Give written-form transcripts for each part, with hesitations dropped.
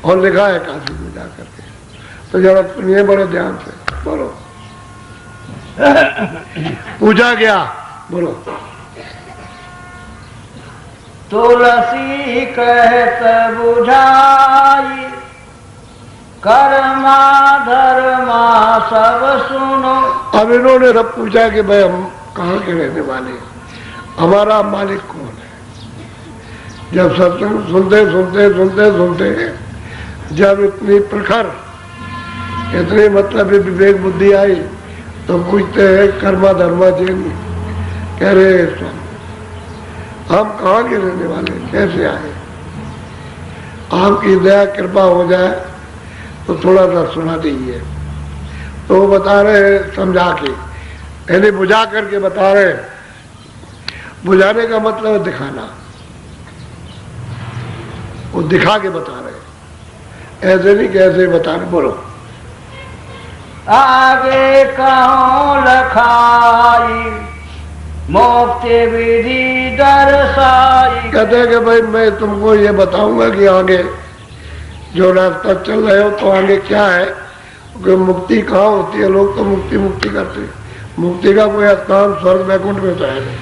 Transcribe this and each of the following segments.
और लिखा है काशी में जा करके। तो जरा सुनिए बड़े ध्यान से, बोलो। पूछा गया, बोलो। तुलसी कहत बुझाई, कर्मा धर्मा सब सुनो। अब इन्होंने रब पूछा कि भाई हम कहाँ के रहने वाले, हमारा मालिक कौन है। जब सत्संग सुनते सुनते सुनते सुनते जब इतनी प्रखर, इतनी मतलब विवेक बुद्धि आई, तो पूछते हैं कर्मा धर्मा जैन, कह रहे स्वामी हम कहाँ के रहने वाले, कैसे आए, आपकी दया कृपा हो जाए तो थोड़ा सा सुना दीजिए। तो वो बता रहे समझा के, यानी बुझा करके बता रहे। बुझाने का मतलब है दिखाना, वो दिखा के बता रहे, ऐसे नहीं कैसे बता रहे। बोलो। आगे कहो लखाई, मोक्ति विधि दर्शाई। कहते हैं कि भाई मैं तुमको ये बताऊंगा कि आगे जो रास्ता चल रहे हो तो आगे क्या है, कि मुक्ति कहाँ होती है। लोग तो मुक्ति मुक्ति करते हैं, मुक्ति का कोई स्थान स्वर्ग वैकुंठ में तो है नहीं,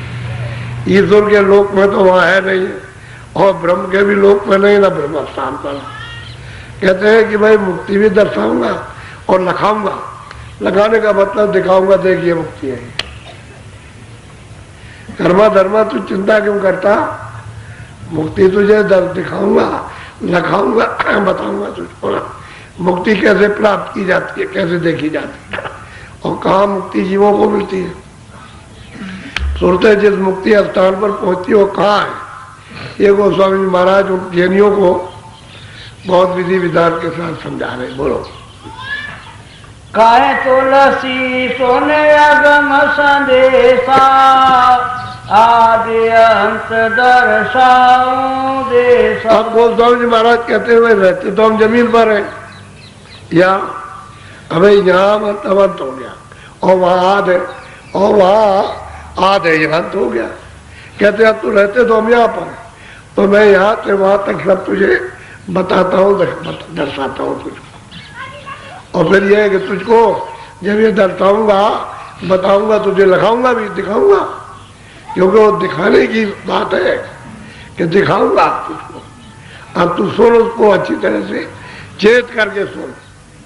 ईश्वर के लोक में तो वहाँ है नहीं, और ब्रह्म के भी लोक में नहीं, ना ब्रह्म स्थान पर। कहते हैं कि भाई मुक्ति भी दर्शाऊंगा और लखाऊंगा। लगाने का मतलब दिखाऊंगा, देखिए मुक्ति है। कर्मा धर्मा तू चिंता क्यों करता, मुक्ति तुझे दिखाऊंगा, लखाऊंगा, बताऊंगा तुझको मुक्ति कैसे प्राप्त की जाती है, कैसे देखी जाती है, और कहाँ मुक्ति जीवों को मिलती है। सुनते जिस मुक्ति स्थान पर पहुंचती हो कहाँ है, ये गोस्वामी महाराज उन जैनियों को बहुत विधि विधान के साथ समझा रहे। बोलो। काहे तुलसी सोने अगम संदेशा, आदि अंत दर्शाऊं देशा। अब गोस्वामी जी महाराज कहते हुए रहते तो हम जमीन पर है, या अबे यहाँ अंत हो गया, और वहाँ आद है, और वहाँ आद है, यहाँ अंत हो गया। कहते अब तू रहते तो हम यहाँ पर, तो मैं यहाँ से वहाँ तक सब तुझे बताता हूँ, दर्शाता हूँ तुझको। और फिर यह है कि तुझको जब ये दर्शाऊंगा, बताऊंगा, तुझे लिखाऊंगा भी, दिखाऊंगा, क्योंकि वो दिखाने की बात है कि दिखाऊंगा तुझको। अब तू सुन उसको अच्छी तरह से, चेत करके सुन,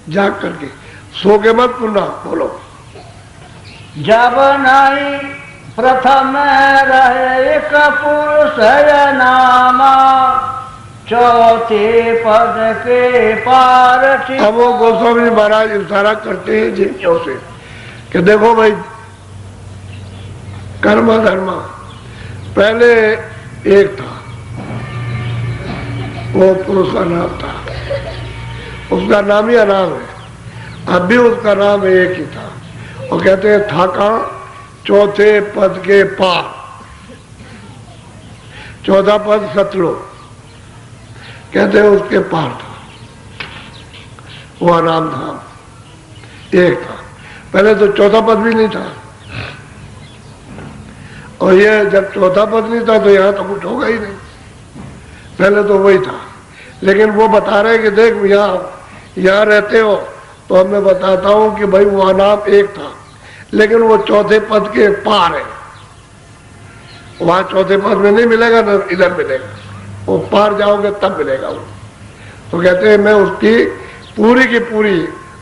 जाग करके, सो के मत सुनना। बोलो। जब नहीं प्रथम रहे एक पुरुष नामा, चौथे पद के पार। अब वो गोस्वामी महाराज इशारा करते हैं जिन्हों से कि देखो भाई, कर्म धर्म पहले एक था, वो पुरुष का नाम था, उसका नाम ही अनाम है, अब भी उसका नाम एक ही था। और कहते हैं था कहाँ, चौथे पद के पार। चौथा पद सतलोक, कहते हैं उसके पार था, वो आराम धाम एक था। पहले तो चौथा पद भी नहीं था, और ये जब चौथा पद नहीं था तो यहाँ तो कुछ होगा ही नहीं, पहले तो वही था। लेकिन वो बता रहे कि देख यहाँ रहते हो तो अब मैं बताता हूँ कि भाई वो नाम एक था, लेकिन वो चौथे पद के पार है। वहाँ चौथे पद में नहीं मिलेगा ना इधर मिलेगा, वो पार जाओगे तब मिलेगा वो। तो कहते हैं मैं उसकी पूरी की पूरी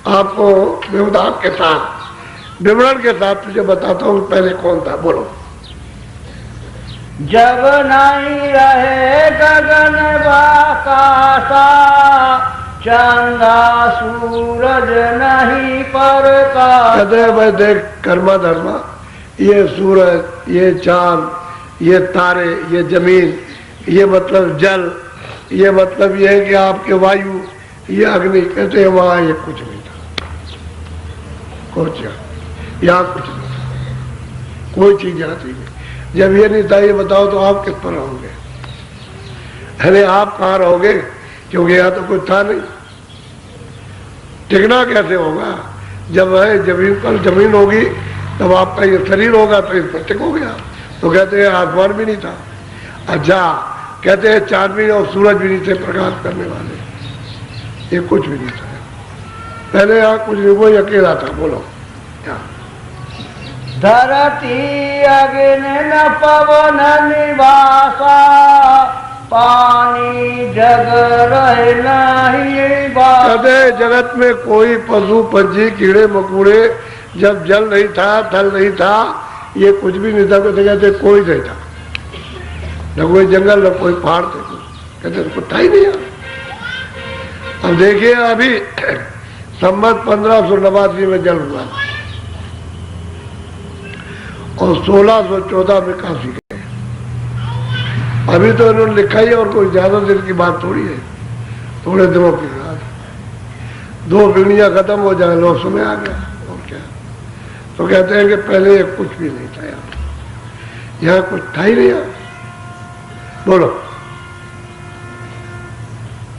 आपको विवरण के साथ, विवरण के साथ तुझे बताता हूँ पहले कौन था। बोलो। जब नहीं रहे गगन बाकाशा, चंदा सूरज नहीं प्रकाश। कहते हैं भाई देख कर्मा धर्मा, ये सूरज, ये चांद, ये तारे, ये जमीन, ये मतलब जल, ये मतलब ये है कि आपके वायु, ये अग्नि, कहते हैं वहां ये कुछ नहीं था, कुछ यहाँ कुछ नहीं था, कोई चीज यहाँ थी। जब ये नहीं था, ये बताओ तो आप किस पर रहोगे, अरे आप कहाँ रहोगे, क्योंकि यहाँ तो कुछ था नहीं। टिकना कैसे होगा, जब है जमीन पर जमीन होगी तब आपका ये शरीर होगा तो इस पर टिकोगे आप। तो कहते हैं आसमान भी नहीं था। अच्छा, कहते हैं चांद भी और सूरज भी नहीं थे प्रकाश करने वाले, ये कुछ भी नहीं था। पहले यहाँ कुछ नहीं, वही अकेला था। बोलो क्या? धरती अग्नि न पवन निवासा, पानी जग रहे नहीं बासा। कहते जगत में कोई पशु पंछी कीड़े मकोड़े, जब जल नहीं था, थल नहीं था, ये कुछ भी नहीं था। कहते कोई नहीं था, न कोई जंगल, न कोई पहाड़ थे, कहते कुछ था ही नहीं। अब देखिए अभी संवत 1589 में जल हुआ और 1614 में काशी गए। अभी तो इन्होंने लिखा ही, और कोई ज्यादा दिन की बात थोड़ी है, थोड़े दिनों की बात। 2 पीढ़ियां खत्म हो जाए, लोग समय आ गया और क्या। तो कहते हैं कि पहले कुछ भी नहीं था यहाँ कुछ था ही नहीं। बोलो।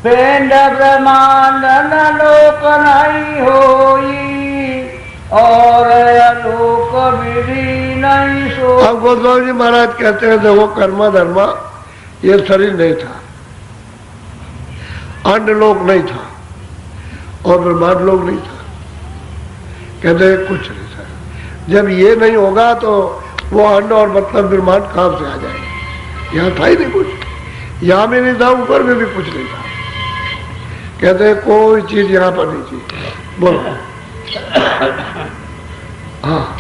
पिंड ब्रह्मांड न लोक नहीं होई, और लोक विधि नहीं सो। अब गोस्वामी जी महाराज कहते हैं देखो कर्मा धर्मा, ये शरीर नहीं था, अन्य लोक नहीं था, और ब्रह्मांड लोक नहीं था। कहते हैं कुछ नहीं था। जब ये नहीं होगा तो वो अन्य और मतलब ब्रह्मांड कहां से आ जाएगा? यहाँ था ही नहीं कुछ, यहाँ भी नहीं था, ऊपर में भी कुछ नहीं था। कहते हैं कोई चीज यहाँ पर नहीं थी। बोलो। हाँ।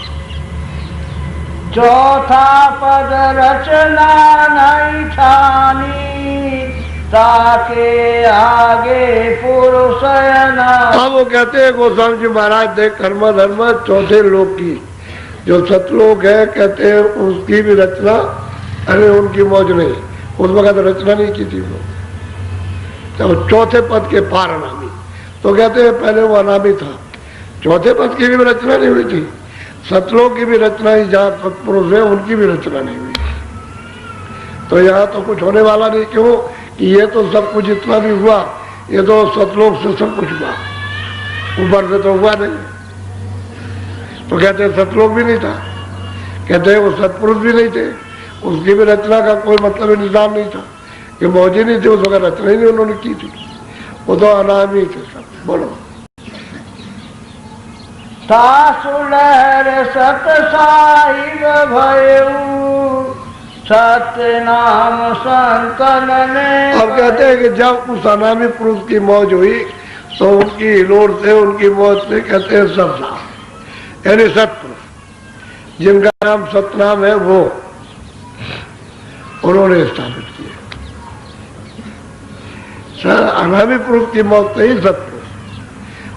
चौथा पद रचना नहीं ठानी, ताके आगे पुरुष ना। हाँ, वो कहते हैं गोस्वामी जी महाराज देख कर्म धर्म चौथे लोक की, जो सतलोक है, कहते हैं उसकी भी रचना, अरे उनकी मौज नहीं, उस वक्त रचना नहीं की थी वो। तो चौथे पद के पार अनामी, तो कहते हैं पहले वो अनामी था, चौथे पद की भी रचना नहीं हुई थी। सतलोक की भी रचना ही, जहाँ सत्पुरुष है उनकी भी रचना नहीं हुई। तो यहाँ तो कुछ होने वाला नहीं। क्यों कि ये तो सब कुछ इतना भी हुआ, ये तो सतलोक से सब कुछ हुआ, ऊपर से तो हुआ नहीं। तो कहते हैं सतलोक भी नहीं था, कहते हैं वो सत्पुरुष भी नहीं थे, उसकी भी रचना का कोई मतलब निजाम नहीं था, कि मौजी नहीं थी उस वक्त, रचना ही नहीं उन्होंने की थी, वो तो अनामी थे सब। बोलो। तासुलहर सत साहिब भयऊ, सत्य नाम संतन ने। अब कहते हैं कि जब उस अनामी पुरुष की मौज हुई तो उनकी हिलोर से, उनकी मौज से, कहते हैं सब यानी सत्पुरुष जिनका नाम सतनाम है वो उन्होंने स्थापित किया। अनामी पुरुष की मौत से ही सत्पुरुष,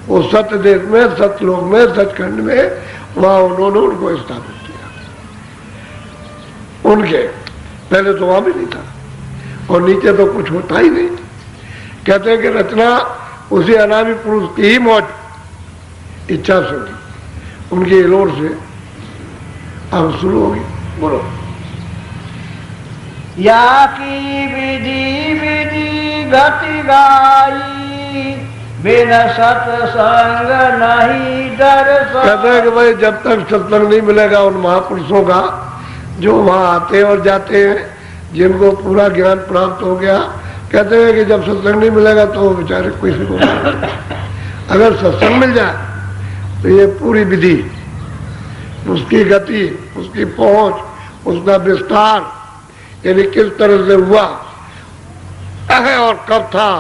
वो सत्य देश में, सतलोक में, सचखंड में, वहां उन्होंने उनको स्थापित किया। उनके पहले तो वहां भी नहीं था, और नीचे तो कुछ होता ही नहीं। कहते हैं कि रचना उसी अनामी पुरुष की ही मौत इच्छा से हुई, उनकी लोर से अब शुरू होगी। बोलो। या की विधि विधि गति गाई, बिन सत्संग नहीं दर्शन। कहते हैं कि भाई जब तक सत्संग नहीं मिलेगा उन महापुरुषों का, जो वहां आते और जाते हैं, जिनको पूरा ज्ञान प्राप्त हो गया, कहते हैं कि जब सत्संग नहीं मिलेगा तो बेचारे किसी को अगर सत्संग मिल जाए तो ये पूरी विधि, उसकी गति, उसकी पहुंच, उसका विस्तार, यानी किस तरह से हुआ है और कब था,